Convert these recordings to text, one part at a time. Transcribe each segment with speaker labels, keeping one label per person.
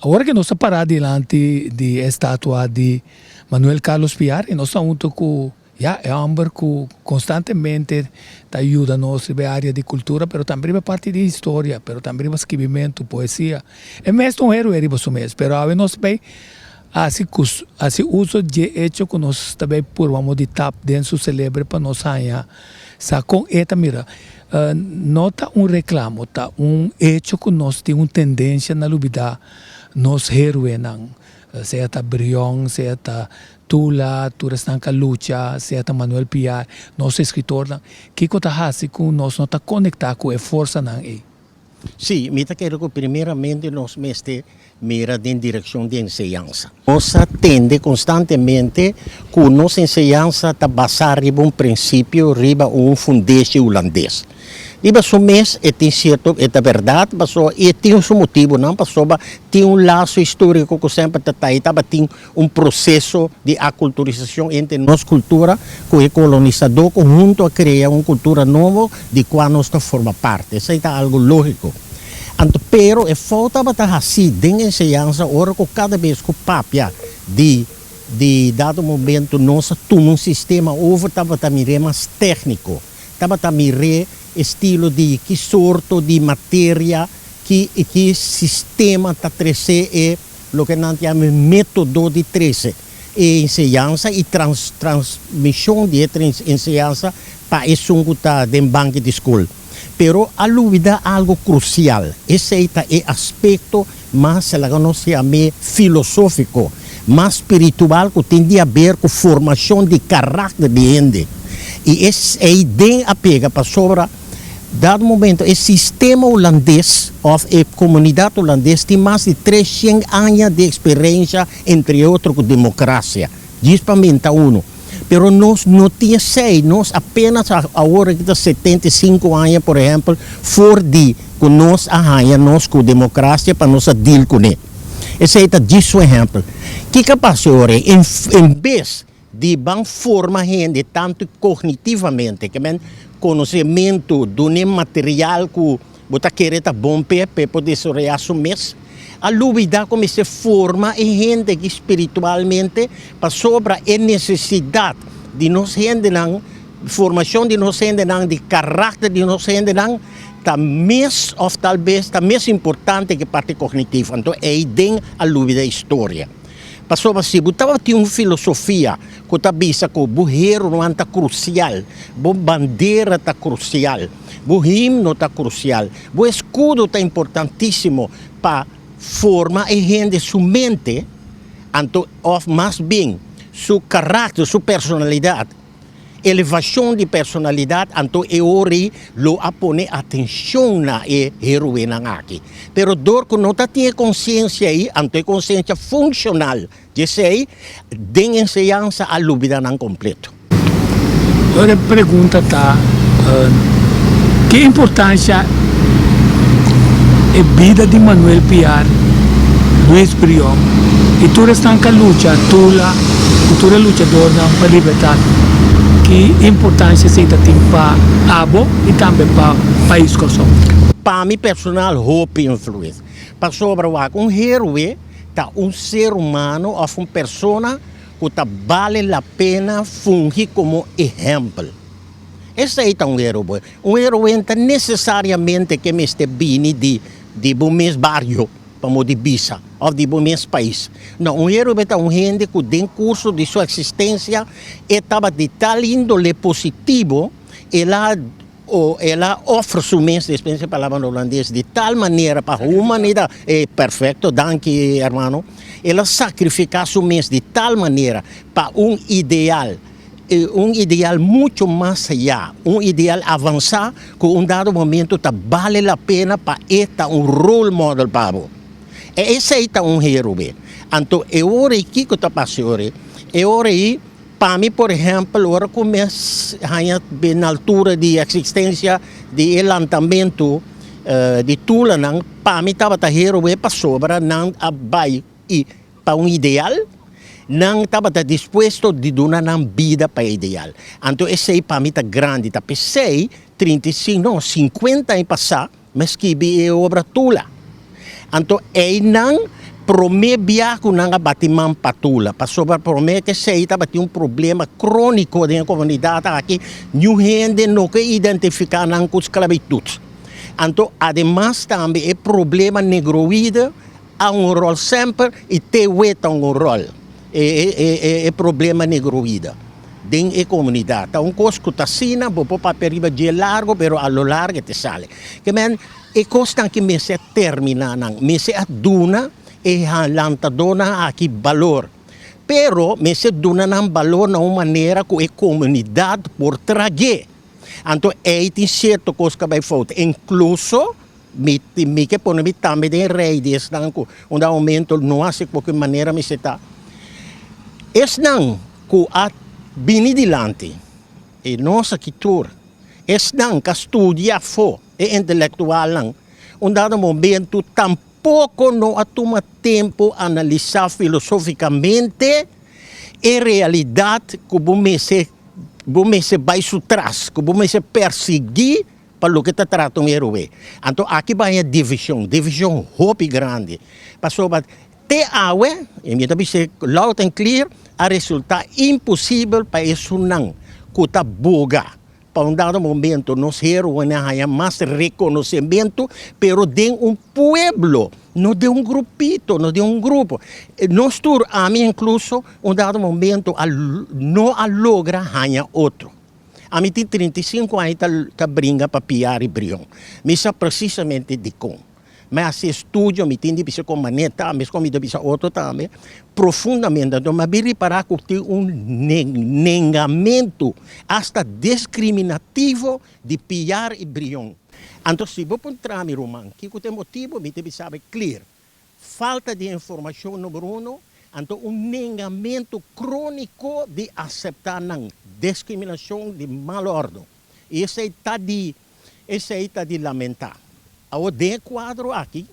Speaker 1: Ora che non sta parando davanti di statua di Manuel Carlos Piari, non sta avuto con è Amber che costantemente ti aiuta nella area di cultura, però también parte di storia, però también scrivimento, poesia. E mesmo um héroe riba su mes, però ave nós bem assim uso de hecho que nós também por vamos de tap dentro celebre para nós ganhar. Sa com eta mira, nota um reclamo, tá hecho que nós tem tendência na lubida nos héroe não. Seja Brion, seja Tula, Turastanca Lucha, seja Manuel Piar, nosso escritor, que está fazendo nós não está conectado com a força não é.
Speaker 2: Sim, me quero que primeiramente nós mestre mira em direção de enseñança. Nós atende constantemente que nossa enseñança está baseada em um princípio, em fundamento holandês. Riba so mês tem certo, é verdade, mas tem um motivo, não, passou, tem laço histórico que sempre tem processo de aculturização entre nossa cultura com o colonizador conjunto a criar uma cultura nova de qual nós forma parte. Isso é algo lógico. Pero é falta para assim, dentro da enseñança, ora que cada vez que o papia de dado momento nós temos um sistema over estava mais técnico, estava estilo de que sorto de matéria que sistema está trazer é o que nós chamamos método de trazer e enseñança e transmissão de enseñança para isso que está dentro do banco de escola. Pero a dúvida algo crucial, esse é o aspecto mais filosófico, mais espiritual que tem a ver com a formação de caráter de gente. E essa ideia apega para sobre dado momento, o sistema holandês, ou a comunidade holandesa, tem mais de 300 anos de experiência, entre outros, com democracia. Diz para mim, Pero nós não tínhamos sei, nós apenas agora que está 75 anos, por exemplo, for de que nós arranhamos com democracia para nós deal com ele. Esse é o exemplo. O que passou agora? Em vez de formar gente tanto cognitivamente, que é conhecimento do material que você quer bom para poder assumir, a dúvida como se forma em gente que espiritualmente para sobre a necessidade de nós gente não, formação de nós gente não, de caráter de nós gente não, está mais ou talvez está mais importante que a parte cognitiva. Então é dentro a dúvida história. Passou assim, você tem uma filosofia que está vista que o buheiro não está crucial, a bandeira está crucial, o himno está crucial, o escudo está importantíssimo para formar a gente sua mente, ou mais bem, seu caráter, sua personalidade. Elevação de personalidade, então eu ori lo a pone atenção na heroína aqui. Pero dor que não tem consciência aí, então consciência funcional, de sei, de enseñança a dúvida não completo.
Speaker 1: Agora a pergunta está, que importância é a vida de Manuel Piar, Luis Brion, e toda esta luta, cultura lutador para a liberdade. Que importância se tem para Abo e também para o país que somos?
Speaker 2: Para mim, personal, hope e influência. Para sobre um herói, tá ser humano ou uma pessoa que vale a pena fungir como exemplo. Esse é um herói. Um herói não necessariamente que me esteja vindo de bom bairro, como de Bisa, ou de bom país. Não, um herói é um gente que, dentro do curso de sua existência, estava de tal índole positivo, ela offre sua mente, a palavra holandesa, de tal maneira para a humanidade, é perfeito, danke, hermano, ela sacrifica sua mente de tal maneira para ideal muito mais allá, ideal avançar, que dado momento vale a pena para estar role model para você. Esse é um herói. Então, eu aqui que está passando, para mim, por exemplo, agora começa na altura de existência de lançamento de Tula, para mim estava herói para sobre, não vai para ideal, não estava disposto de dar vida para o ideal. Então, esse aí para mim está grande, está pensei, 35, não, 50 anos passar, mas que é obra Tula. Então, não prome biaco nanga batiman patula. Pasoba prome que seita bati problema crônico da comunidade aqui. New gente não que identificar nang com esclavitud. Então, además também é problema negroide há rol sempre e te weta rol. É problema negroide. Den e comunidade. Então, cosco tassina, bopo paperiba de largo, pero a lo largo te sale. Que men, e costan que me se termina, me se aduna e lanta dona aqui valor. Pero me se duna nan valor na uma maneira que a comunidade por trazer. Então, é certo coisa que vai falta. Incluso, me que põe me também de redes, onde aumento não há de qualquer maneira me se tá. Es não que a bini dilante e nossa cultura es não que estudia fo e intelectual não um dado momento tampouco não toma tempo analisar filosoficamente a realidade que você se vai trás que você se perseguir para o que está tratando de herói. Então aqui vai a divisão hope grande passou te awe e me também se loud and clear a resultar impossível para isso não que boga para um dado momento nos heróis há mais reconhecimento pero de pueblo não de grupito não de grupo nós tur a mim incluso um dado momento não logra há outro a mim tem 35 anos tá brinca para piar e brião mas é precisamente de com mas esse estudo me tem de ser como maneta, mas como de ser outro também, profundamente. Então, mas vi reparar que tem negamento, hasta discriminativo de piar e brião. Então, se vou encontrar meu irmão, que tem motivo, me deve saber clear. Falta de informação número 1, então negamento crônico de aceitar não discriminação de mal ordem. E esse está de lamentar. Ao de quadro aqui,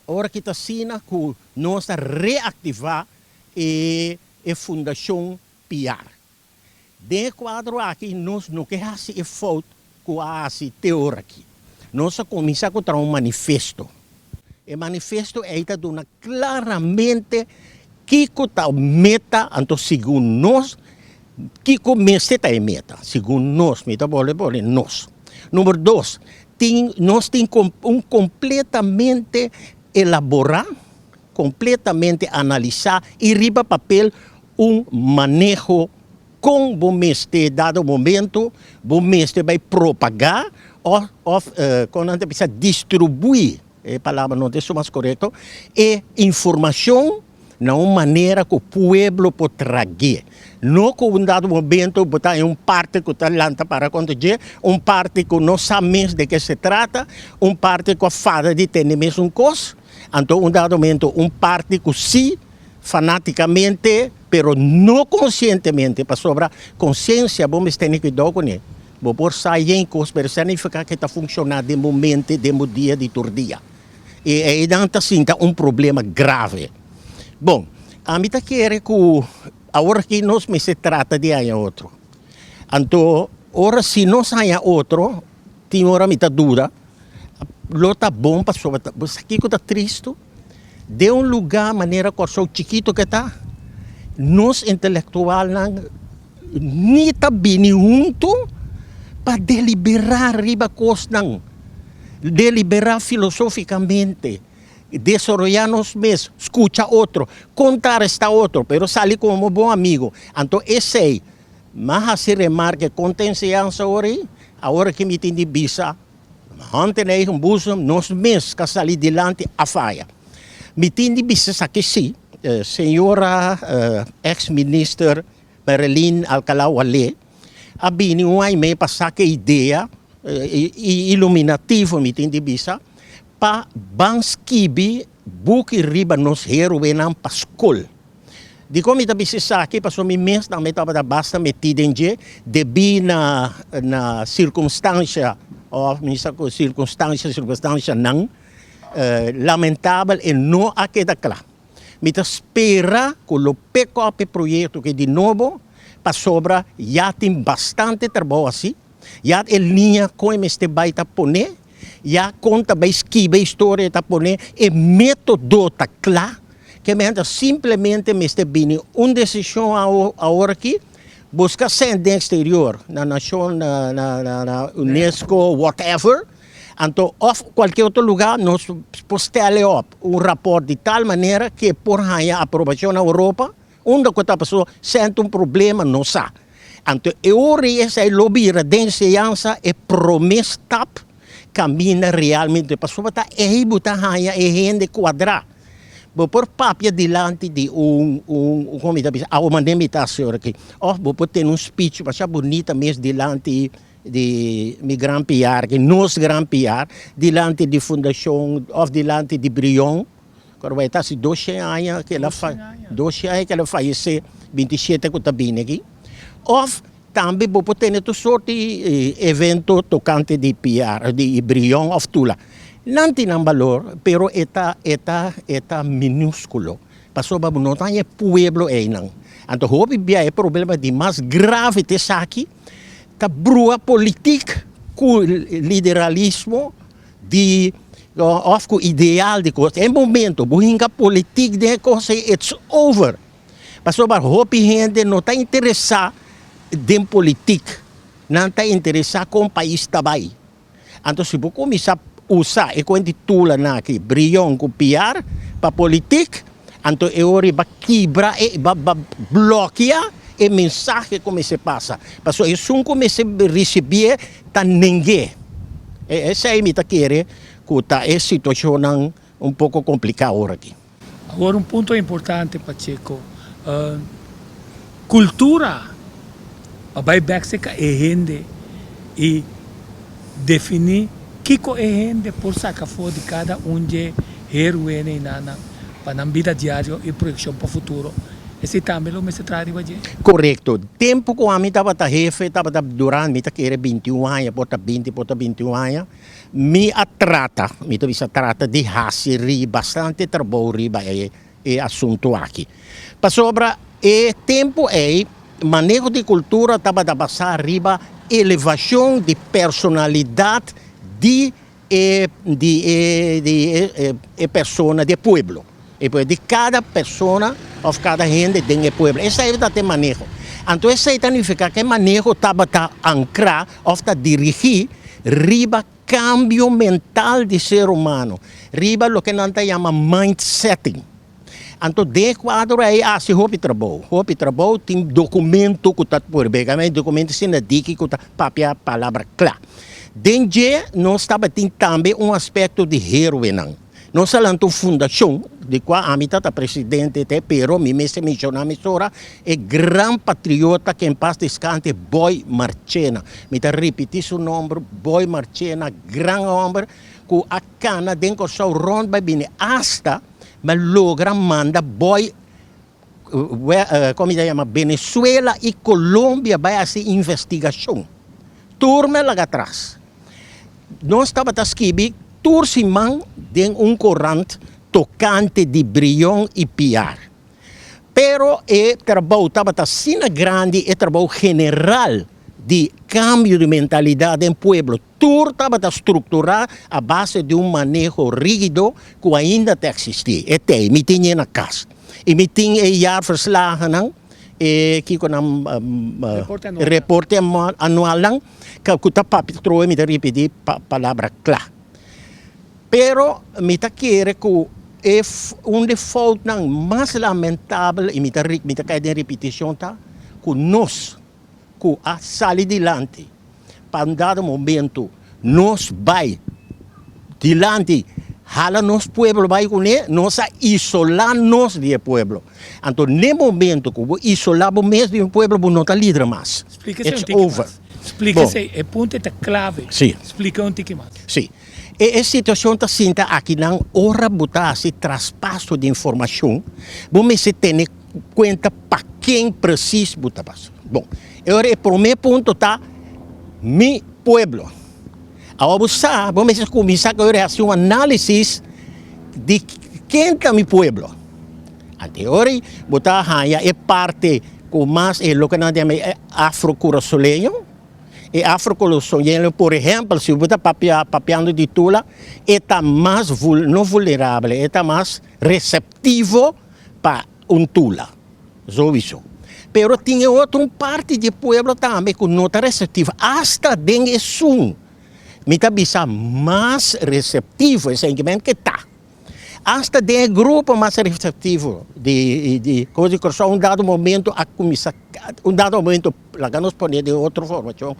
Speaker 2: hora que está sendo que nós reativar a Fundação PIAR. De quadro aqui, nós não queremos fazer falta com a teoria aqui. Nós começamos com um manifesto. O manifesto é dando claramente que está a meta, então segundo nós, que começa a meta, segundo nós, nós. Número 2, nós temos completamente elaborar, completamente analisar e riba papel manejo com o dado momento, o vai propagar ou quando a gente precisa distribuir, a palavra não é mais correta, e informação na maneira que o povo pode trazer. Não que um dado momento botar em parte que está lanta para acontecer, parte que não sabe de que se trata, parte que a fada de ter mesmo coisa, então dado momento parte que sim, fanaticamente, pero não conscientemente, para sobrar consciência, vamos ter que dar com ele. Vou por sair em coisa, para significar que está funcionando de momento, de dia, de todo dia. E aí não assim, problema grave. Bom, a mim quer que agora que nós me se trata de há outro. Então, ora se nós há outro, tem hora me dura, lo tá bom para sobre, você aqui que tá triste, de lugar maneira que sou chiquito que tá, nós intelectual nem tá bem junto para deliberar riba coisa não, deliberar filosoficamente. Desarrollarnos mesmos, escucha outro, contar esta outro, pero salir como bom amigo. Então, esse aí, mas se remarca consciência agora que me tem de bisa, ontem aí buso, nós mesmos que sair delante a faia. Me tem de bisa aqui sim, senhora ex-ministra Marilyn Alcalá Wale, a bini um aí meio passar que ideia iluminativa me tem de bisa, pa banskibi buki riba nos heroes na pascol. Di ko mi tabi sa aqui paso mi mes na metaba da basta metida de bi na circunstância ou misa ko circunstância nang lamentável e não aquela clara. Mi ta espera que lo peco ape projeto que de novo pa sobra já tem bastante trabalho assim, já el linha com este baita poner já conta bem esquiva história tá pone e método tá claro que me anda simplesmente me está bem uma decisão a hora aqui busca sender exterior na nação na UNESCO whatever então of qualquer outro lugar nós postele up rapport de tal maneira que por a aprovação na Europa onde a pessoa sente problema não sabe então agora essa lobby de ciência é promessa tap caminha realmente para pessoa tá aí botar raia e rende quadrar por papia delante de como está a uma limitação aqui vou ter speech mas bonita mesmo delante de meu Grand PR que nosso Grand PR delante de fundação ou delante de Brion quando vai estar se 12 anos que ela faz 12 anos que ela faleceu 27 que está bem aqui também vou ter todo sorte de evento tocante de PR de Brion ou Tula não tem valor, pero é minúsculo. Passou para não tem pueblo aí não. Então houve é problema de mais grave te aqui, tá brua política, com lideralismo de com ideal de coisa. Em momento, buhinga política de coisa, it's over. Passou para houve gente não está interessada em política, não está interessada com o país também. Então se você começar usar e quando tula na aqui brilhão com PR para política então eu vai quebrar e vai bloquear e mensagem como se passa porque isso comece a receber tá ninguém essa aí me tá querer que tá é situação um pouco complicada aqui
Speaker 1: agora ponto importante Pacheco cultura vai back se rende e definir que é gente por sacar fora de cada de heroína e nana para a vida diária e projeção para o futuro. Esse também é o que se trata de
Speaker 2: correto. Tempo que a mim estava jefe, estava durante, que era 21 anos, porta 20, porta 21 anos, me trata de raci, bastante trabalho riba é assunto aqui. Para sobra, tempo manejo de cultura estava a passar riba elevação de personalidade de persona de pueblo de cada persona ou cada gente de pueblo essa é o manejo então essa significa que manejo estava ancrar ou dirigir riba cambio mental de ser humano riba o que não se chama mindsetting então de quadro aí se houve trabalho tem documento que está por bem documento sinadique que está papel palavra clara Dengue nós estava também aspecto de heroína. Nós falamos fundação, de qual a mitad presidente, pero me mencionar é grande patriota que em paz descanse, Boy Marchena. Me repetir seu nome, Boy Marchena, grande homem, que a cana dentro do seu rondo vai vir hasta, mas logra manda Boy, como se chama, Venezuela e Colômbia vai fazer investigação. Turma lá atrás. Nós estávamos a escrever tursimão de corante tocante de Brion e PR. Pero o trabalho estava assim grande, o trabalho general de cambio de mentalidade em pueblo. Tudo estava estruturado a base de manejo rígido que ainda existe. E me tinha na casa. E me tinha jaarverslagen que reporte anual lang que tá patrão me repetir palavra clara. Pero me tá querer que é default não mais lamentável e me tá cair de repetição tá que nós que a sair dilante para um dado momento nós vai dilante hala nos pueblo vai com nós a isolar nos de pueblo. Então, no momento que vou isolar o mesmo de pueblo, não está líder mais.
Speaker 1: Explica-se
Speaker 2: over.
Speaker 1: Explica-se, é ponto é clave.
Speaker 2: Sim.
Speaker 1: Explica um pouquinho mais.
Speaker 2: Sim. E a situação está assim, aqui não hora botar esse traspasso de informação, vamos ter conta para quem precisa botar passo. Bom, agora o primeiro ponto está mi pueblo. Agora vamos começar a fazer uma análise de quem está mi pueblo. Anterior, botar é parte com mais o que nós chamamos afro-curaçoleño E afrocolonialismo, por exemplo, se você está papeando de tula, está mais não vulnerável, está mais receptivo para tula. Isso. Pero tinha outra parte do povo também que não está receptivo. Hasta den Sul. Me está mais receptivo, esse sentimento que está. Hasta den grupo mais receptivo de coisa que só dado momento a começar, dado momento, lá nos pode de outra formação,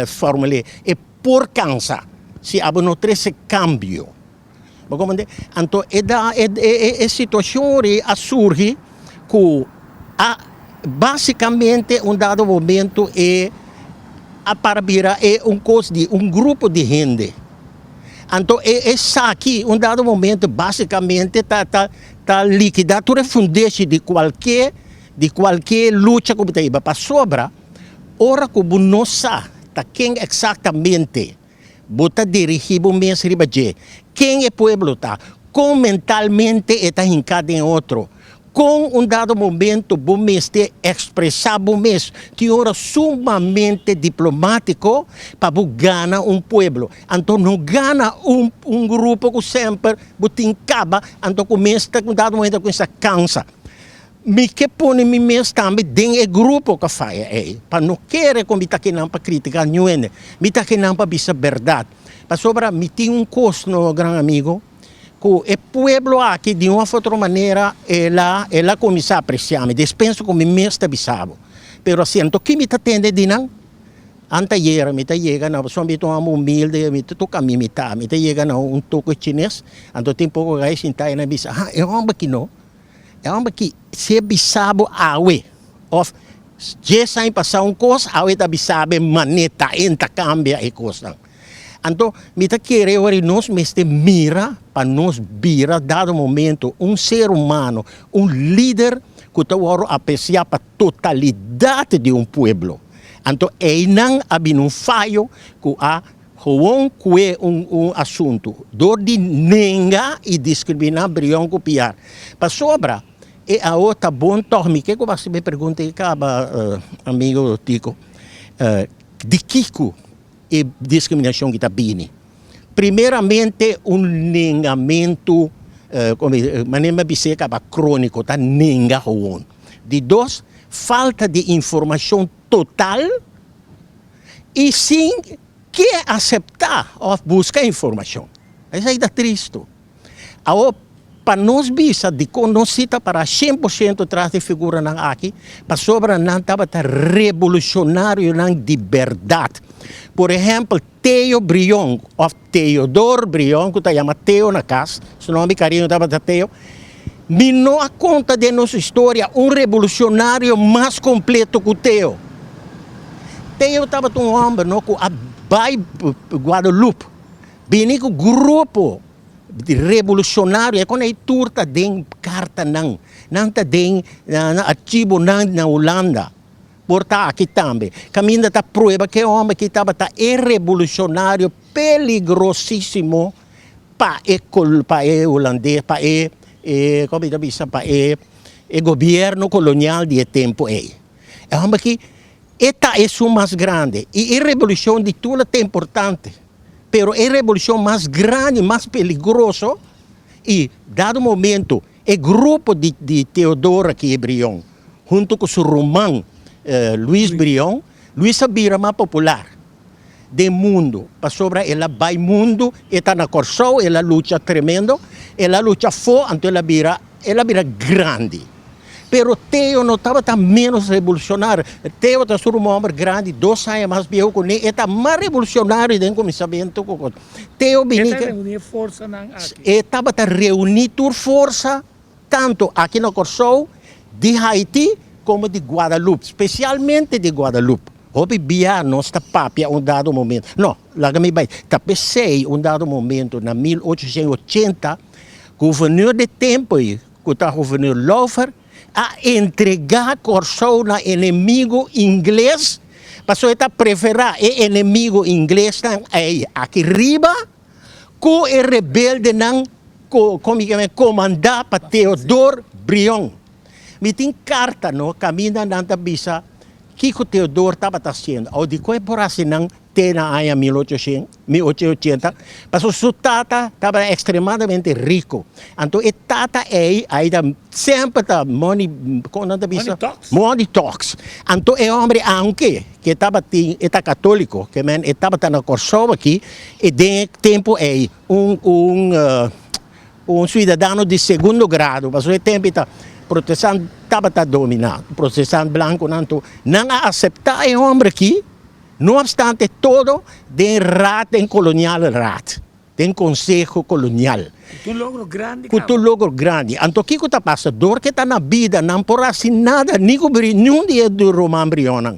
Speaker 2: fórmula, é por cansa, se há não ter esse cambio. Então, é situação que surge que basicamente dado momento para virar coisa de grupo de gente. Então, essa aqui, dado momento, basicamente, está liquidado toda a fundeixa de qualquer luta que você para sobra, ora que você não sabe quem exatamente você dirige o mês ribaje, quem é o povo está, como mentalmente está hincado em outro, com dado momento você expressar o mês, que ora sumamente diplomático para ganhar povo. Então não ganha grupo que sempre você encaba, então começa a dado momento com essa cansa. Me que põe me mês também tem grupo que faz para não querer como está que não para criticar nenhum, me está que não para dizer verdade. Para sobra me tem custo no grande amigo. Que o povo aqui, de uma outra maneira, ela começa a apreciar, me dispenso como me está bisabo. Pero assim, então, que me está tendo de não? Anteayer, me está chegando, só me estou humilde, me estou caminhando, me está chegando toco chinês, então tem pouco que sentar na bisa. É um homem que não. É um homem que se bisabo awe. Of, já sai passar coisa, awe está bisabo, maneta, enta cambia e coisa. Então, me está querendo nós mira para nós vira, dado momento, ser humano, líder que está apreciar para a totalidade de povo. Então, não há falho que há que assunto. Dor de nenga e discriminar, brião, copiar. Para sobra, a outra bom torme, que você me pergunta, amigo Tico, de Kiko, e discriminação que está vindo. Primeiramente, negamento, maneira de ser crônico, está negado. De dois, falta de informação total e sim que aceitar ou buscar informação. Isso aí está triste. Para nós bisa de conhecida para 100% atrás de figura aqui, para sobra não estava revolucionário de verdade. Por exemplo, Theo Brion, ou Theodore Brion, que se chama Theo na casa, seu nome carinho estava Theo, me não a conta de nossa história revolucionário mais completo que o Theo. Theo estava um homem que a Guadalupe, vinha com o grupo de revolucionário, quando a turta tem carta não tem arquivo na Holanda. Porta aqui também. Caminho está prova que o homem que estava revolucionário, peligrosíssimo para o holandês, para o governo colonial de tempo. É um homem que é o mais grande. E a revolução de tudo é importante. Pero a revolução mais grande, mais perigosa, e, dado momento, o grupo de Teodoro aqui, Brion, junto com o romano, Luiz Brion, Luiz vira mais popular do mundo. Para sobra, ela vai mundo, está na Corsol, ela luta tremendo, ela luta forte, então ela vira grande. Pero Theo não estava tão menos revolucionário. Theo está um homem grande, 2 anos mais velho que ele, está mais revolucionário do que o pensamento. Theo
Speaker 1: reunir força aqui.
Speaker 2: Estava a reunir força, tanto aqui na Corsol, de Haiti, como de Guadalupe, especialmente de Guadalupe. Houve via nossa papia dado momento. Não, lá me vai. Tapecei dado momento, na 1880, governador de tempo, que está o governador Laufer, a entregar Corsol na inimigo inglês, passou a preferir o inimigo inglês aqui riba, que o rebelde não comandar para Theodore Brion. Me tem carta, no caminho na bisa, Kiko Teodoro estava fazendo, ao de corporação não tem na ano 1880, mas o tata estava extremamente rico. Então, o tata ainda sempre está money talks. Então, é homem anche que estava católico, que estava na Kosovo aqui, e de tempo um cidadão de segundo grado, mas o tempo está protestante estava dominado, protestante branco não aceita o homem aqui, não obstante todo, tem rat, tem colonial rat, tem conselho colonial.
Speaker 1: Um logro grande.
Speaker 2: Um logro grande. Então, o que está passando? Dor que está na vida, não por assim nada, nenhum dia do Romano Brionan.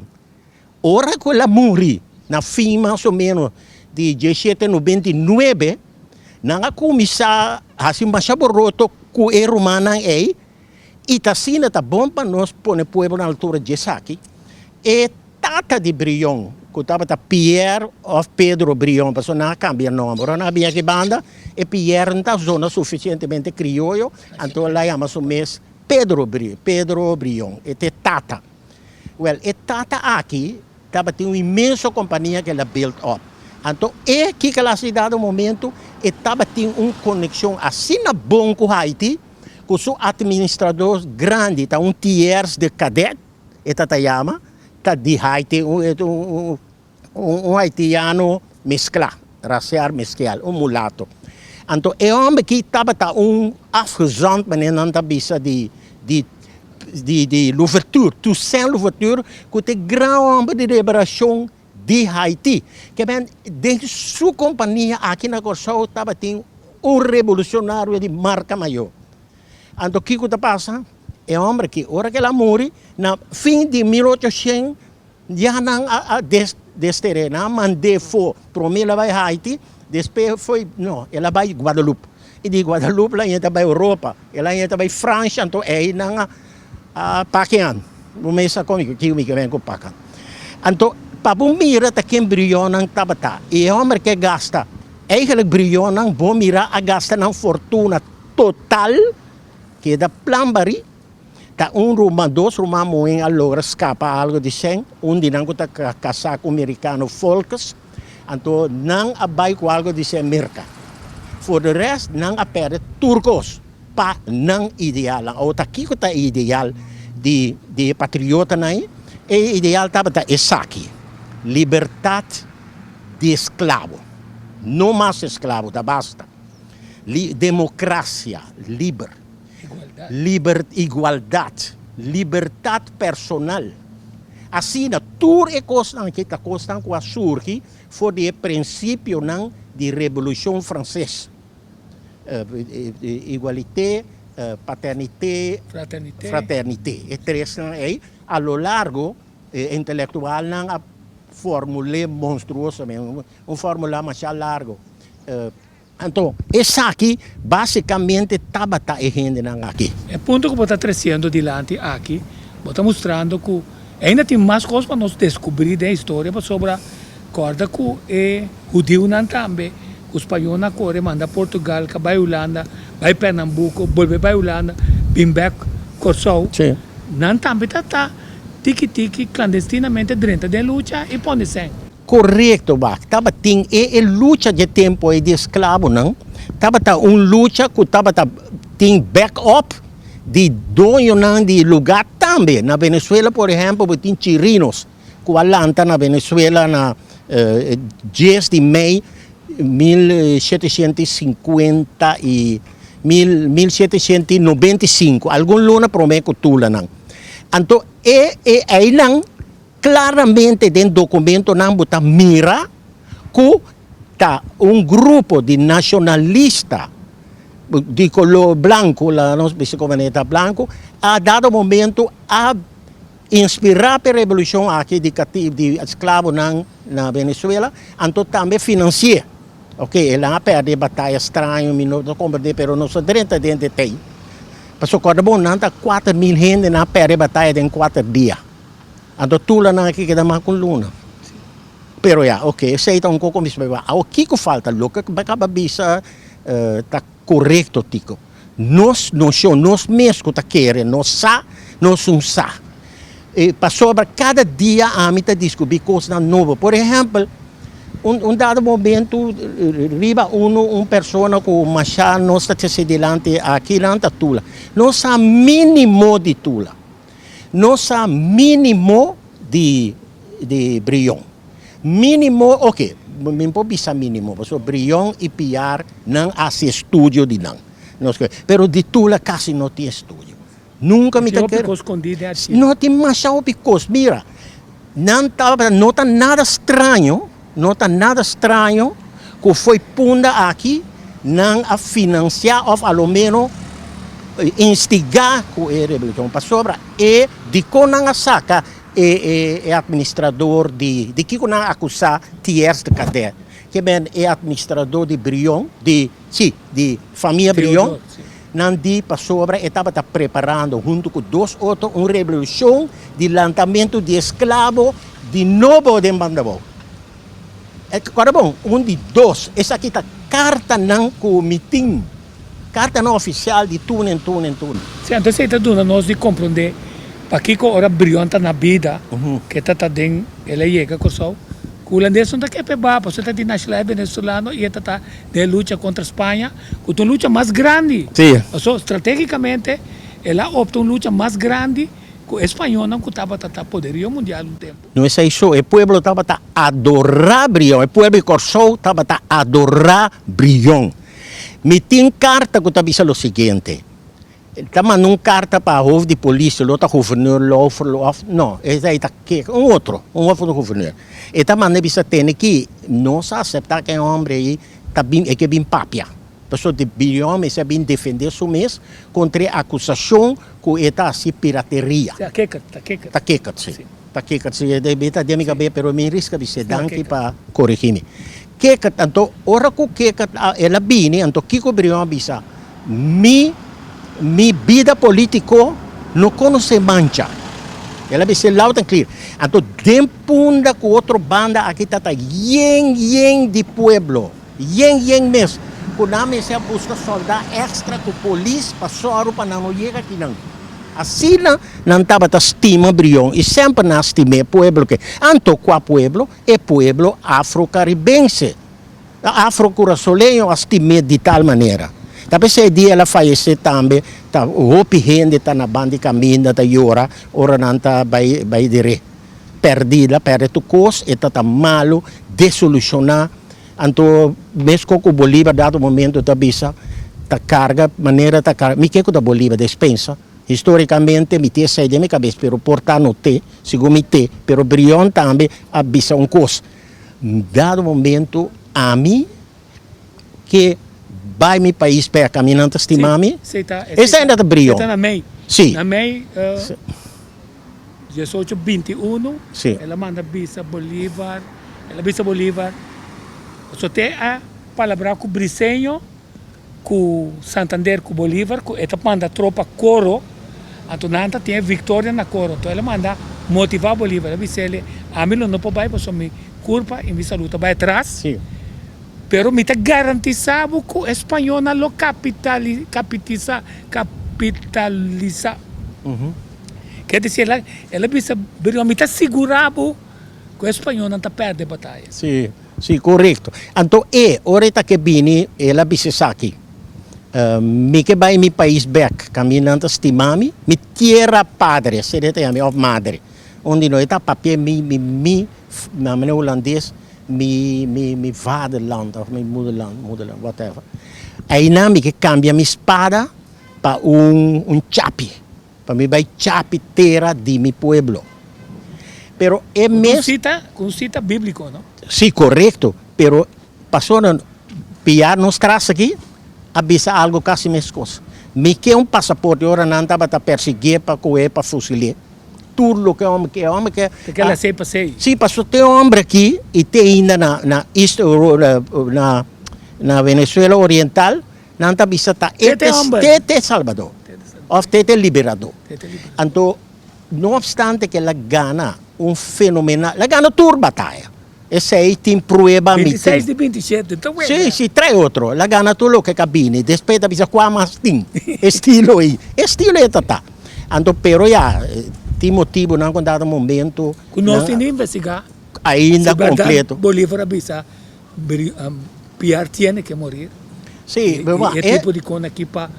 Speaker 2: Ora que ela morre, na fim mais ou menos de 1799, não a começar a se machar boroto com o romano e está sendo bom para nós pôr o povo na altura de Saki. E tata de Brion, que estava Pierre ou Pedro Brion, porque não cambia o nome. Não havia que banda, e Pierre não está zona suficientemente crioulo, então lá chamamos o mês Pedro Brion, e tata. Well, e tata aqui, estava uma imensa companhia que ela built up. Então, é que ela se dá no momento, estava tendo uma conexão assim na bom com Haiti, com o administrador grande, tá tiers de cadet, chama, tá de Haiti, um haitiano mesclado, racial mesclado, um mulato. Então, é homem que estava afgezond, mas não está bisa de l'ouverture, Toussaint Louverture, que é grande homem de liberação de Haiti. Que bem, dentro de sua companhia, aqui na Kosovo, estava tendo um revolucionário de marca maior. Então, o que passa? É um homem que, hora que ela morre, no fim de 1800, já não desterrou, não mandei for, primeiro ela vai a Haiti, depois foi, não, ela vai a Guadalupe. E de Guadalupe, ela entra para a Europa, ela entra para a França, então aí não Paquian. Não me sa comigo, que me vem com Paquian. Então, para bom mirar, tá quem brilhou não estava tá. E é homem que gasta, eigenlijk brilhou não, bom mirar, a gasta não fortuna total, que é da plambari, tá dois moen a logra escapa algo de 100, de não tá casaco americano folks, então não abai com algo de 100 merca. For the rest, não a perde turcos, pa não ideal, ou tá aqui que tá ideal de patriota naí, e ideal tava tá esaki, liberdade de escravo, não mais escravo, tá basta, democracia, igualdade, liberdade personal. Assim, tudo é coisa que está costando com a surgir foi o princípio de Revolução Francesa. Igualité, paternité, fraternité. E três aí, a lo largo, intelectual não a fórmula monstruosa, uma fórmula mais largo. Então, essa aqui, basicamente, estava errando aqui.
Speaker 1: É ponto que está trazendo adiante aqui, está mostrando que ainda tem mais coisas para nós descobrir da história sobre a corda que é judeu também. Os espanhóis na Coreia manda Portugal, que vai Holanda, vai Pernambuco, volve para Holanda, vem back Kosovo.
Speaker 2: Sim.
Speaker 1: Não também está tiki-tiki clandestinamente dentro da luta e põe sangue.
Speaker 2: Correto, Bach. Tava tem luta de tempo de escravo, não? Tava luta que tava tem backup de dono de lugar também. Na Venezuela, por exemplo, tem chirinos, que Atlanta na Venezuela na 10 de maio 1750 e 1795. Algum luna promete que não. Então, aí não claramente dentro do documento não botar mira que tá grupo de nacionalistas de color branco, lá não sei como é branco, a dado momento a inspirar a revolução aqui de escravo na Venezuela, então também financia. Ok, ela perde batalha estranha, minuto combater, pero não só dentro tem. Mas o bom não tá 4.000 gente na perde batalha em 4 dias. Então, tudo na aqui que dá mais com luna. Pero ok, sei então como me explica. O que falta, Luca, que vai bisa tá correto, Nós mesmos tá querendo, nós sa. Sobre cada dia a mim está descobrir coisas novas. Por exemplo, dado momento, riba pessoa com machado, não está se delante aqui, não está tula. Não sa mínimo de tula. Não sa mínimo de brilhão. Mínimo, ok. Me pode bisa mínimo, porque brilhão e piar não há estúdio de não. Pero de tula quase não tem estúdio. Nunca me
Speaker 1: Tem
Speaker 2: quer.
Speaker 1: escondido assim.
Speaker 2: Não tem machado picos. Mira, não está nada estranho. Não está nada estranho que foi punda aqui não a financiar ou ao menos instigar com a rebelião para sobra e de que não saca administrador de que não acusar tiers de cadeia que bem é administrador de Brion de família Brion não di para sobra estava preparando junto com dois outros uma revolução de lançamento de escravo de novo de Mandabou. Agora bom, de dois, essa aqui está carta não com meeting, carta não oficial de tudo.
Speaker 1: Sim, então você está dando nós de compreender para que ora brilhante na vida, que está dentro, ela chega com o holandês não está que peba, porque está de nacional venezuelano e está de luta contra a Espanha, com uma luta mais grande.
Speaker 2: Sim.
Speaker 1: Então, estrategicamente, ela opta uma luta mais grande. O espanhol não estava a poderio mundial um tempo.
Speaker 2: Não é isso, o povo estava a adorar Brion, o povo de Corsou estava a adorar Brion. Me tem carta que estava dizendo o seguinte, está mandando carta para o de polícia, o outro governador, não, esse aí está aqui, um outro governador. E está mandando dizer que não se aceitar que um homem aí é que bem papia. Pessoa de Brion, mas é bem defender isso mesmo contra a acusação que está assim pirateria.
Speaker 1: Está queca, sim.
Speaker 2: Está queca, sim. Está de amiga bem, pero me risca de ser danke para corrigir-me. Queca, então, ora que queca, ela bine, então, Kiko Brion bisa, mi vida política não conhece mancha. Ela vai ser loud and clear. Então, dempunda com outra banda aqui está yen de pueblo. Yen mesmo. Quando a mesa busca soldado extra com polícia para soro para não chegar aqui não. Assim não estava a estima Brion e sempre não estimei pueblo que anto qual pueblo é pueblo afro-caribense. Afro-curaçolenho estimei de tal maneira. Talvez esse dia ela faleceu também, tá roupa gente está na banda de caminho, está ora não está vai dire. Perdida, perde tu cos, e está malo, desolucionar. Então, mesmo com o Bolívar, dado momento, está bisa, está carga, maneira está carga. Me que da Bolívar dispensa. Historicamente, me tem saído da minha cabeça, pero portar no te, segundo me te, pero Brion também abisa coisa. Dado momento, a mim, que vai meu país para caminhando, estimar-me. Esse ainda é Brion.
Speaker 1: Está na MEI.
Speaker 2: Sim.
Speaker 1: Na MEI, 1821,
Speaker 2: sim.
Speaker 1: Ela manda bisa Bolívar, só tem a palavra com Briceño, com Santander, com Bolívar, ela manda tropa coro, então nanta tem a vitória na coro, então ela manda motivar Bolívar, ela diz ele, a mim não pode ir, porque me culpa e me saluta, vai atrás,
Speaker 2: sim.
Speaker 1: Pero me está garantizado que o espanhol não capitaliza. Quer dizer, ela diz, me está segurado que o espanhol não está perdendo a batalha.
Speaker 2: Sim, correto. Então, ora que vini, ela disse aqui, me que vai meu país back, caminhando estimar-me, me tierra padre, seria minha madre, onde não está papel, na maneira holandês, me vaderland, of meu motherland, whatever. Aí não me que cambia minha espada para chapi, para me vai chapi terra de meu pueblo. Pero é mesmo...
Speaker 1: Com cita bíblico, não?
Speaker 2: Sim, correto, pero passou a piar nos traz aqui, avisa algo quase mesmo coisa. Me que passaporte, ora não estava a perseguir para correr, para fuzilar. Tudo que homem que...
Speaker 1: Aquela sei para sei.
Speaker 2: Sim, passou tem homem aqui e tem ainda na East na Venezuela Oriental, não está visitando Tete Salvador, ou Tete Liberador. Então, não obstante que ela ganha fenomenal, ela ganha toda a batalha. Esse aí tem prueba.
Speaker 1: 26 de 27, então
Speaker 2: é. Sim, três outros. Ela ganha tudo o que cabine. Depois da visa qual mais tem. Estilo aí. Estilo é tata. Então, pero já, Tem motivo não com dado momento.
Speaker 1: Que nós temos que investigar.
Speaker 2: Ainda
Speaker 1: Se verdade,
Speaker 2: completo.
Speaker 1: Bolívar avisa, Piar tem que morrer.
Speaker 2: Sim,
Speaker 1: E tipo de coisa aqui para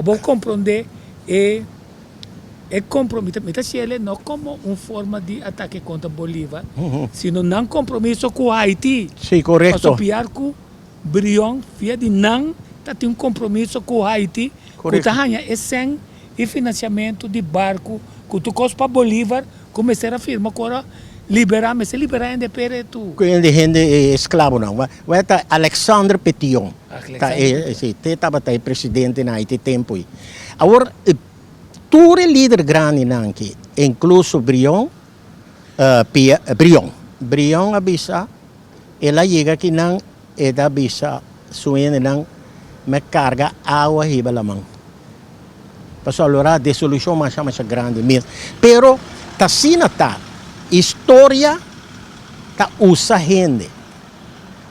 Speaker 1: bom compreender é compromisso. Se ele não como uma forma de ataque contra Bolívar, sino não compromisso com Haiti.
Speaker 2: Sim, correto.
Speaker 1: Mas Piar com Brion, via de não tem um compromisso com Haiti, que é sem e financiamento de barco, que tu costa para Bolívar, começar a firma agora liberar, mas se liberar ainda pere tu.
Speaker 2: Quindi gente esclavo não. Vai tá Alexandre Petillon. Sim, estava presidente na Haiti tempo aí. Agora, tudo líder grande não que, incluso Brion, Brion avisa, ela chega aqui não, ela avisa, suene não, me carga água riba la mão. Passou allora a dissolução mais grande mesmo. Pero, tá sina tá, história tá usa gente.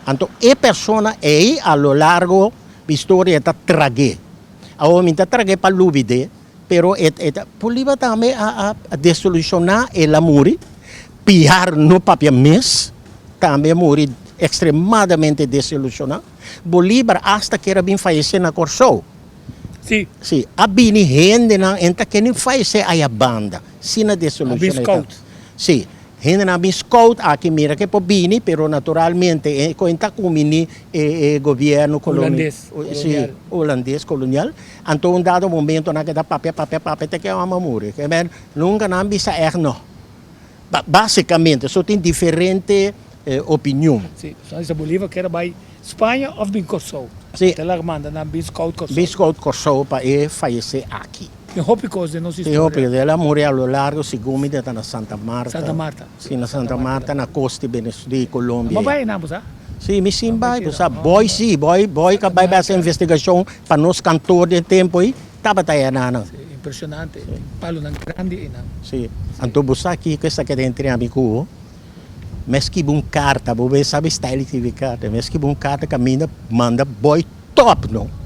Speaker 2: Então, a pessoa é a lo largo da história tá trague. A homem tá trague para lubide, pero poliva também a dissolucionar ela muri, piar no papel mês, também muri extremadamente desilusionado. Bolívar hasta que era bem falecer na Corsou.
Speaker 1: Sim.
Speaker 2: Sim, a bini gente não entra que nem falecer a banda, sina desilusionado.
Speaker 1: Scout.
Speaker 2: Sim. Gente não bem scout aqui mira que po bini, pero naturalmente conta com mini governo holandês colonial. Então um dado momento na que dá papel te que é uma morrer. Que bem nunca não bisa erno. Basicamente, só tem diferente opinião.
Speaker 1: Sim, só Bolívar que era by Espanha ou bem Corsou.
Speaker 2: Sim.
Speaker 1: Ela manda na bem scout Corsou.
Speaker 2: Bem scout Corsou para falecer aqui.
Speaker 1: Tem roupa coisa não se
Speaker 2: Tem roupa dela morrer ao largo segundo está na Santa Marta.
Speaker 1: Santa Marta.
Speaker 2: Sim, na Santa Marta na costa de Colômbia.
Speaker 1: Mas vai não, sabe?
Speaker 2: Sim, me sim vai, sabe? Boy que vai essa investigação para nós cantores de tempo aí, tava aí na.
Speaker 1: Impressionante. Palo na grande e não.
Speaker 2: Sim. Então você aqui que está querendo entre amigo, mas que bom carta, você sabe style de carta, mas que bom carta caminha manda boy top não.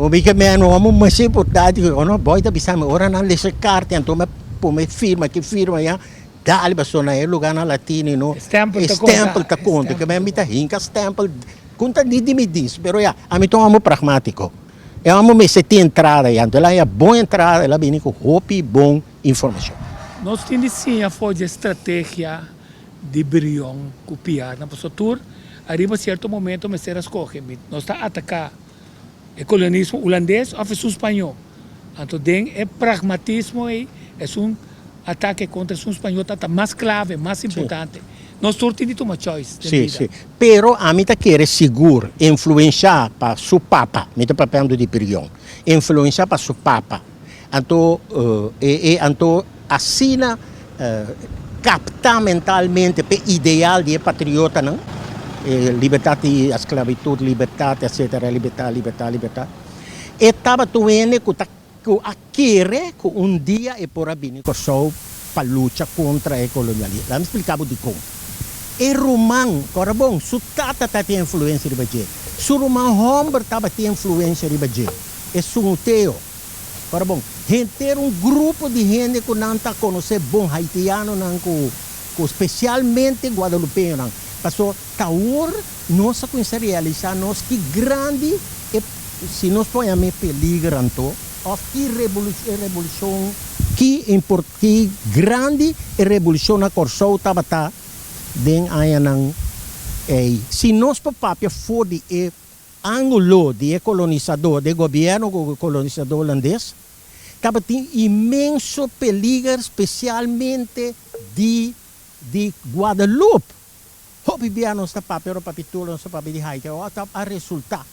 Speaker 2: O que me amo mais importante que não boy da bisa me ora na lesa carta então me pome firma já dá-lhe basona é lugar na latino no
Speaker 1: Stample
Speaker 2: tá conta que me mita hinca stample conta de me diz pero já a mim amo pragmático eu amo me se tem entrada então ela é boa entrada ela vem com roupa e bom informação.
Speaker 1: Nós temos sim a força estratégia de Brion copiar na pessoa tour arriba certo momento me será escolher nós está atacar o colonialismo holandês ou o espanhol. Então, é pragmatismo e é ataque contra o espanhol está mais clave, mais importante. Nós temos uma choice.
Speaker 2: Sim. Pero a mim quer seguro influenciar para o papa, me está falando de Brion, influenciar para o papa. Então, assina captar mentalmente o ideal de patriota, não? Liberdade, esclavitud, liberdade, etc. Liberdade. E estava doendo que aquele que dia é por abrir só para lutar contra o colonialismo. Vamos explicar de como. E Romão, agora bom, su tata tem influência de Bagé. Su Romão Homber estava tem influência de Bagé. É Sungteo. Agora bom, ter grupo de gente que não está conhecendo bom haitiano, especialmente guadalupeano, não. Passou taur nossa coisa realizar nós que grande se nós põe me peligro então of que revolução que grande revolução na Corsou tava den ayanang se nós papel for de ângulo de colonizador de governo colonizador holandês tava tem imenso peligro especialmente de Guadalupe. Hopi bia nossa papel papitulo nossa papel de Haiti a resultar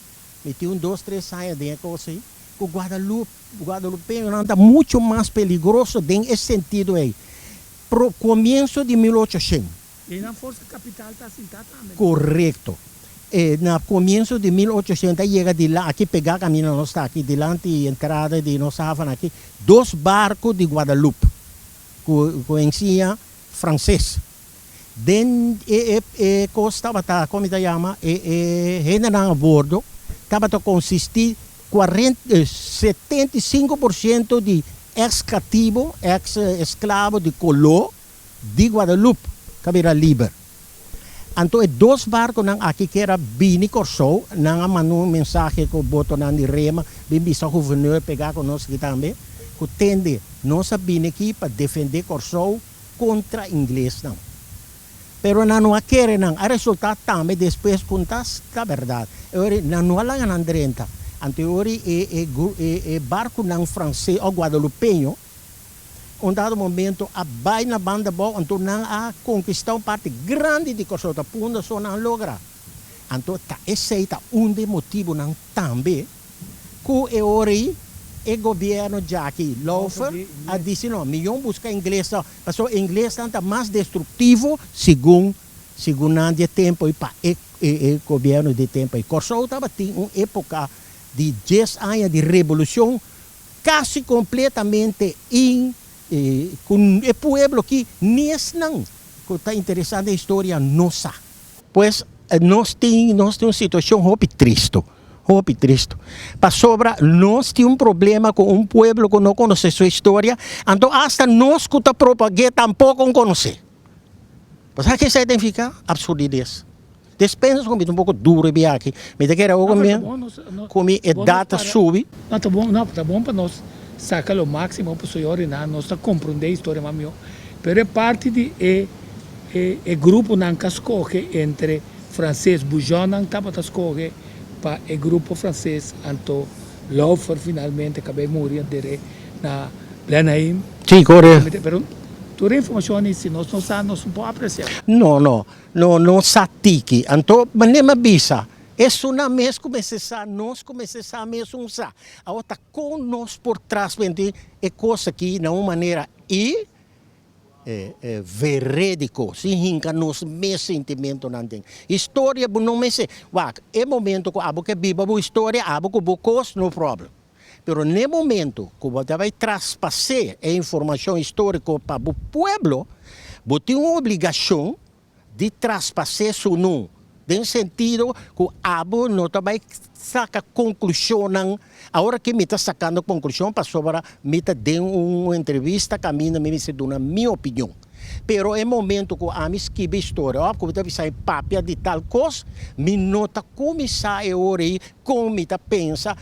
Speaker 2: meti 2, 3 anos de coisa o Guadalupe não está muito mais perigoso nesse sentido aí pro começo de 1800
Speaker 1: e na força capital está sentada também
Speaker 2: correto na começo de 1800 chega de lá aqui pegar caminho nós está aqui delante entrada de nossa havana aqui 2 barcos de Guadalupe conhecia francês. Den costava como se chama gente a bordo estava a consistir 75% de ex-cativo, ex-esclavo de Colo de Guadalupe, que era livre. Então, é dois barcos nang aqui que era bini corso, nang manu mensagem que o boto nang de rema, bem bisa gouverneur pegar conosco aqui também, que tende nossa bini aqui para defender corso contra inglês não. Pero não quer não, a resultado também depois contas a verdade. Ora não lá na andrenta. Anteriori é barco nang francês ou guadalupeño. Um dado momento, a vai na banda boa, então não a conquistar uma parte grande de coisa, a punda só não logra. Então, esse é um motivo não também, que hoje o governo já aqui, Laufer, a dizer, não, melhor buscar inglês, porque o inglês está mais destrutivo, segundo o tempo, e para o governo de tempo. E Corsou estava em uma época de 10 anos de revolução, quase completamente com o povo que não está interessado na história nossa. Pois nós temos uma situação muito triste. Para sobra, nós temos um problema com um povo que não conhece sua história, então hasta nós que propagamos tampouco não conhecemos. Mas o que isso significa? Absurdidez. Despende comigo um pouco duro bem aqui. Me dá que era algo mesmo, como a data sube.
Speaker 1: Não, tá bom para nós. Saca o máximo para o senhor e nós compreender a história mais. Mas é parte de grupo que escolhe entre francês, Bujon não estava a escolher para o grupo francês, então Laufer finalmente acabou de morrer na Blenheim.
Speaker 2: Sim, correto.
Speaker 1: Mas toda a informação se nós não podemos apreciar.
Speaker 2: Não satique. Então, mas nem me bisa. Isso não mesmo nós começamos a mesmo usar. A outra com nós por trás, é coisa que, de uma maneira, verídico, significa nos meus sentimentos não tem. História, não me sei, é momento que abo que viva a história, abo que bocos, no problema. Pero no momento que você vai traspassar a informação histórica para o povo, você tem uma obrigação de traspassar isso não. No sentido que o abo não vai sacar conclusão. A hora que me está sacando conclusão, para sobra, me está dando uma entrevista, caminho, me está dando a minha opinião. Pero é momento que a minha escreve história, que você sai papia de tal coisa, me nota começar a hora como me está pensa,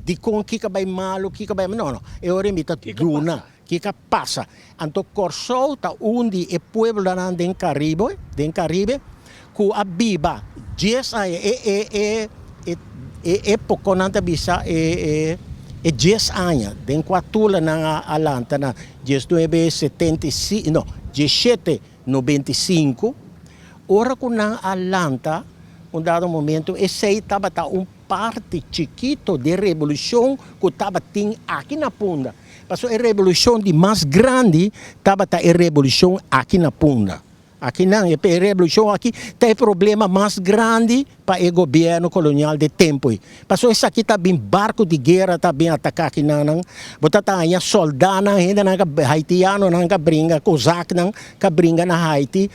Speaker 2: de com que vai mal, que vai não, é hora me está duna, que passa. Então, Corsou está onde o povo lá no Caribe, que a Biba, 10 anos, época não bisa, 10 anos, den quatula na Alanta, na 1975, não, 1795, ora que na Alanta, dado momento, esse aí estava parte chiquito de revolução que estava aqui na Punda. Passou a revolução de mais grande, estava a revolução aqui na Punda. Aqui não, a revolução aqui tem problema mais grande para o governo colonial de tempo. Passou isso aqui está bem barco de guerra, está bem atacar aqui não. Bota tá aí soldado ainda não haitiano não que brinca, cosaco não que brinca na Haiti,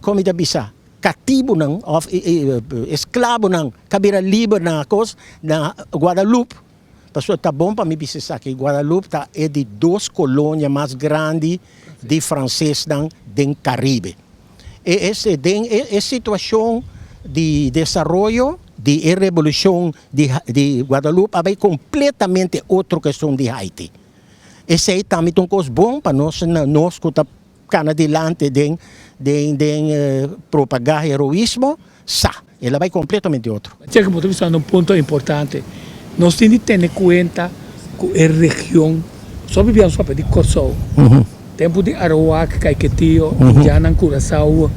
Speaker 2: como está bisa, cativo não, escravo não, cabira livre na coisa na Guadalupe. Passou tá bom para me dizer que Guadalupe é de duas colônias mais grandes de francês do Caribe. Essa situação de desenvolvimento de revolução de Guadalupe é completamente outra questão de Haiti. Esse aí também é uma coisa boa para nós que estamos adiante de propagar heroísmo, ela vai completamente outro.
Speaker 1: Chega a motivação um ponto importante. Nós temos que ter em conta que a região, só vivemos só de Corsou, tempo de Arawak, Caiquetío, Indiana, Curaçao,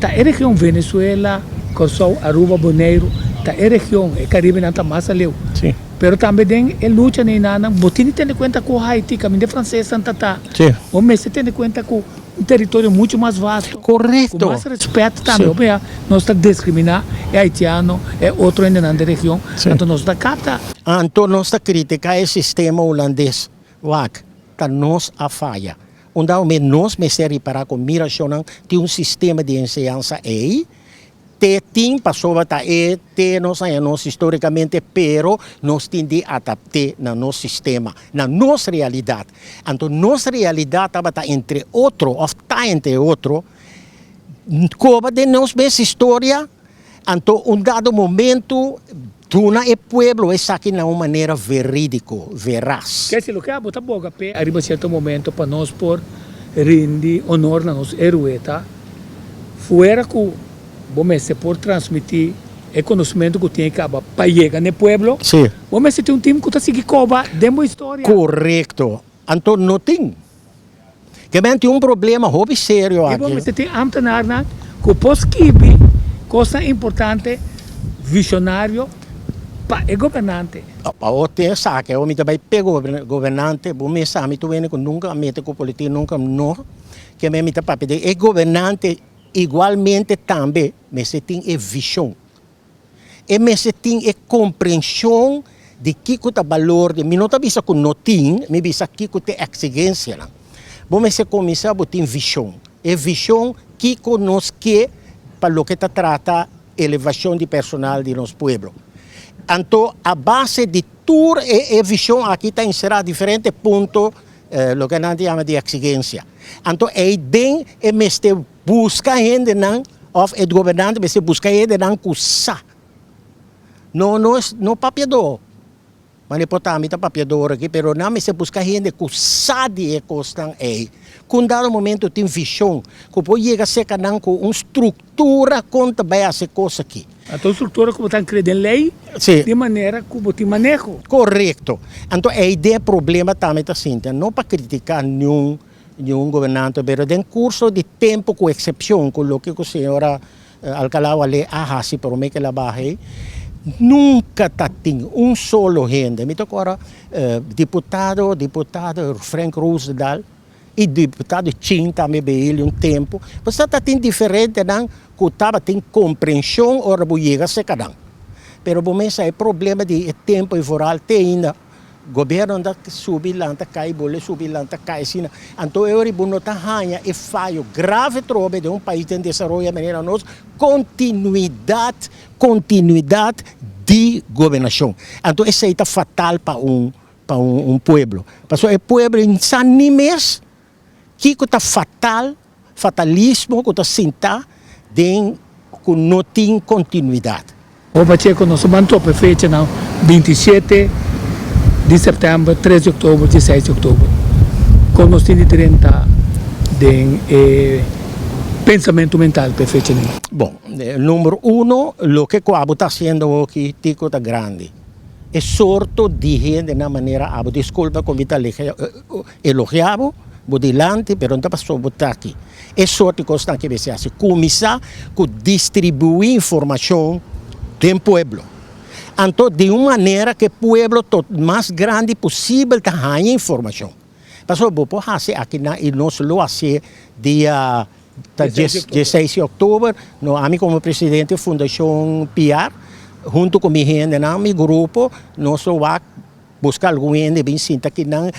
Speaker 1: a região Venezuela, Corsou, Aruba, Bonaire, a região, o Caribe não está mais ali.
Speaker 2: Sim.
Speaker 1: Pero também tem a luta nem nada, você tem que ter em conta que o Haiti, caminho de francês, Santa Tá.
Speaker 2: Sim.
Speaker 1: O mês tem em conta que um território muito mais vasto.
Speaker 2: Correto.
Speaker 1: Com mais respeito também. Nós estamos discriminando, é haitiano, é outro ainda na região. Então nós estamos capta.
Speaker 2: Então nós estamos criticando o sistema holandês. Está nós a falha. Nós me serve para com miração de um sistema de ensinança aí, te tim passou tá te nós historicamente, pero nós tende a adaptar na nosso sistema, na nossa realidade. Então nossa realidade estava tá entre outro, ou tá entre outro, como de nossa mesma história. Então dado momento tuna e pueblo é aqui na uma maneira verídico, veraz.
Speaker 1: Quer dizer, o que bota boca pe arriba certo momento para nós por rende honor na nossa heroeta. Fora que vamos se por transmitir o conhecimento que tem que para chegar no pueblo.
Speaker 2: Sim.
Speaker 1: Vamos se tem um time que está seguindo coba demo história.
Speaker 2: Correto. Então não tem. Que tem um problema hobby sério
Speaker 1: E
Speaker 2: aqui.
Speaker 1: vamos se tem ambtenaar na que pos kibi coisa importante visionário para o governante.
Speaker 2: O tem saque, o me também pegou governante, bom me sabe tu vem com nunca mete com política nunca não, que me tá para pedir. E governante igualmente também, mas se tem a visão. E mas se tem a compreensão de que o valor de, me não tá visa com não tem, me visa que o tem exigência lá. Bom, mas se começar a ter visão. E visão que conosco que para o que trata elevação de personal de nosso povo. Então, a base de toda a visão aqui está inserida diferentes pontos, o que nós chamamos de exigência. Então, a ideia é que busca ainda não, ou o governante, mas busca ainda não custa. Não papiador. Mas depois também está papiador aqui, mas não se busca ainda custa de costan aí. Com dado momento tem visão, que pode chegar a ser com uma estrutura contra bem essa coisa aqui.
Speaker 1: Então, a estrutura como está crendo em lei,
Speaker 2: Sim.
Speaker 1: de maneira como tem manejo.
Speaker 2: Correto. Então, a ideia problema também está assim, não para criticar nenhum governante, mas em curso de tempo, com exceção, com o que a senhora Alcalá ali se para mim que ela barre, nunca tem um solo gente. Me toca agora deputado Frank Roosevelt e deputado Chin também ele um tempo. Você está tem diferente, não? Que estava tem compreensão ora buiega se cada. Pero bom esse é problema de tempo e voral tem ainda. Governo anda subir lá, anda cai, bole subir lá, anda cai assim. Então eu ribo nota ranha e falho grave trobe de um país em desenvolvimento maneira nós continuidade de governação. Então isso é fatal para um pueblo. Porque o pueblo insan nem mês que está fatalismo que está sentar que não tem continuidade.
Speaker 1: O Pacheco nós mantém a fecha não 27 de setembro, 13 de outubro, 16 de outubro. Com nós temos 30 de pensamento mental para fecha não.
Speaker 2: Bom, número 1, o que o Abu está fazendo aqui, Tico está grande. É sorto de gente na maneira, Abu, desculpa, como está elogiado, delante, pero não passou botar aqui. É sorte que está aqui, assim, começar a distribuir informação do pueblo. Então, de uma maneira que o pueblo mais grande possível tenha informação. Passou por fazer aqui na nosso lo assim dia 16 de outubro, no ami como presidente da Fundação PR, junto com minha gente, meu grupo, nós vamos buscar algum gente bem sinta que não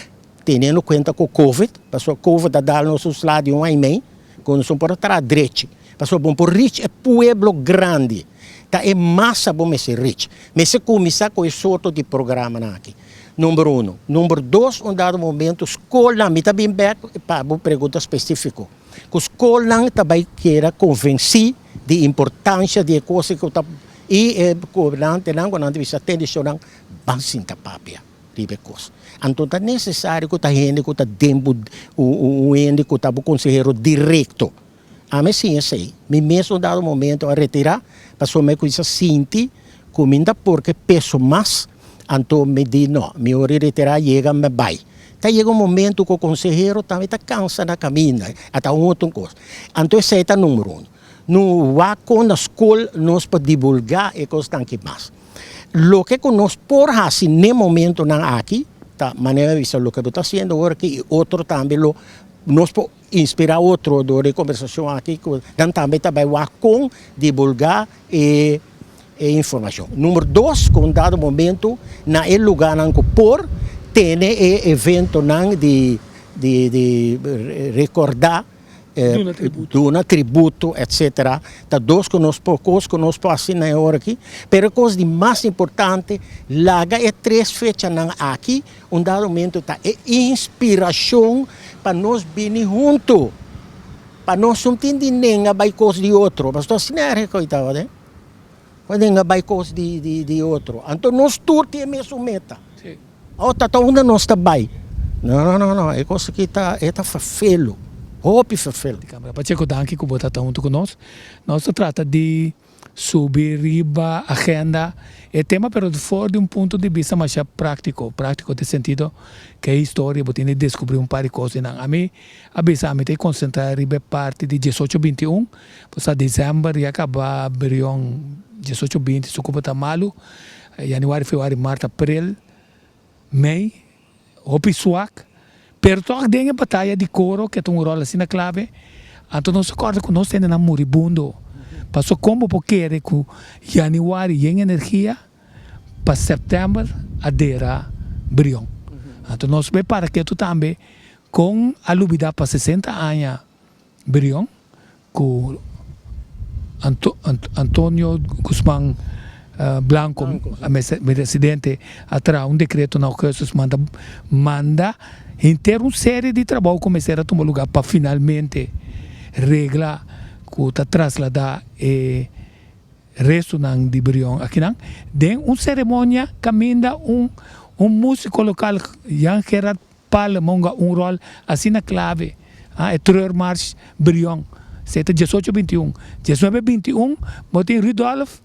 Speaker 2: tendo em conta com o Covid, passou Covid a dar nossos lados um ano, quando são por trás direito. Passou bom por rich é pueblo grande. Tá é massa bom ser rich. Mas se começar com esse sorto de programa aqui. Número 1. Número 2, dado momento, escola, me está bem back para uma pergunta específica. Que escola também queira convencer de importância de coisas que está e o governante não quando visa atenção não bansinta papia de coisas. Então é necessário que a gente que está dentro o ente que está o conselheiro direto. A mim sim, sei. Me mesmo dado momento a retirar, passou me com isso sinti, comida porque peso mais, então me diz não, me hora retirar chega me vai. Tá chega um momento que o conselheiro também está cansado na caminho, até outra coisa. Então esse é o número 1. No vácuo na escola nós podemos divulgar e coisas que mais. Lo que nós por fazer no momento não aqui, tá maneira de o que está fazendo agora que outro também nós podemos inspirar outro de conversação aqui, que também vai com divulgar e informação. Número 2, com dado momento, na lugar que por ter evento de recordar duna tributo, etc. Da dos conosco assim na hora aqui. Pero coisa de mais importante, laga é 3 fechas aqui, dado momento tá é inspiração para nós vir junto. Para nós não entender nem a coisa de outro. Mas estou assim, né, coitado, né? Quando não vai coisa de outro. Então nós todos temos a mesma meta.
Speaker 1: Sim.
Speaker 2: Outra onde nós está bem. Não. É coisa que está feio. Hope verfel.
Speaker 1: Pacheco, danke que você está junto conosco. Nós trata de subir riba agenda é tema, pero fora de ponto de vista mais prático no sentido que a história você tem que descobrir par de coisas. A mim, a vez a mim tem que concentrar riba parte de 18-21, pois dezembro e acaba abrião 18-20, se ocupa tá malo, januário, fevereiro, março, abril, mei, hopi suak. Pero toch tem a batalha de coro que tem rol assim na clave. Então nós acorda que nós temos na moribundo. Passou como porque que januário tem energia para setembro adera brion. Então nós prepara que tu também com a lubida para 60 anos brion com Antônio Guzmán Blanco, meu presidente, atrás decreto na que manda inteiro série de trabalho começar a tomar lugar para finalmente regla que está trasladar e resto de Brion aqui não tem cerimônia caminha músico local Jan Gerard Palma monga rol assim na clave é Treurmarsch Brion seta 18-21 19-21 botem Rudolf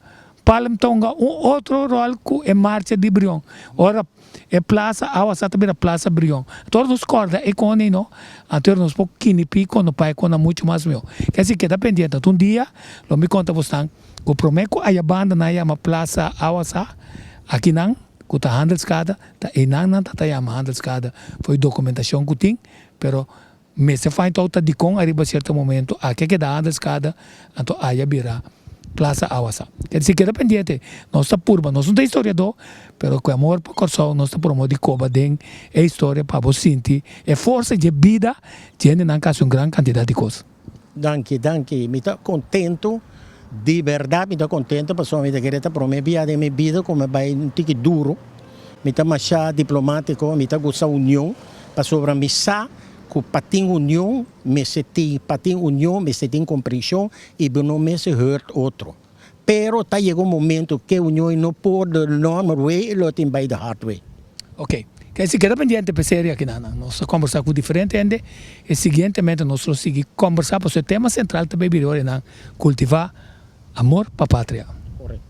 Speaker 1: Palm tonga outro rol que é marcha de Brion. Ora é plaza Awasa também a plaza Brion. Todos os corda é com não. Até nos pouco kinipi no pai com muito mais meu. Quer dizer que dependendo um dia, lo me conta você que prometo a banda na uma plaza Awasa aqui não, que tá handelskada, tá não tá handelskada. Foi documentação que tem, pero me se faz toda de com arriba certo momento, aqui que dá handelskada, então aí virá Plaza Awasa. Quer dizer que é dependente. Nós estamos por, nós não temos historiador, mas com amor por coração, nós estamos por de Cuba, tem a história para você sentir, é força de vida, tem na casa uma grande quantidade de coisas.
Speaker 2: Danke. Me estou contento, de verdade, me estou contento, porque me queria para minha vida, como vai um tique duro, me estou mais diplomático, me estou gostando da união, para sobre a missa, que patin união, me se tem compreensão e não me se hurt outro. Pero tá chegou um momento que a união não pode normal way, ela tem by the hard way.
Speaker 1: Ok. Quer dizer que dependente de série aqui nós conversar com diferente ende e seguintemente nós seguir conversar para o tema central também virou cultivar amor para a pátria.
Speaker 2: Correto.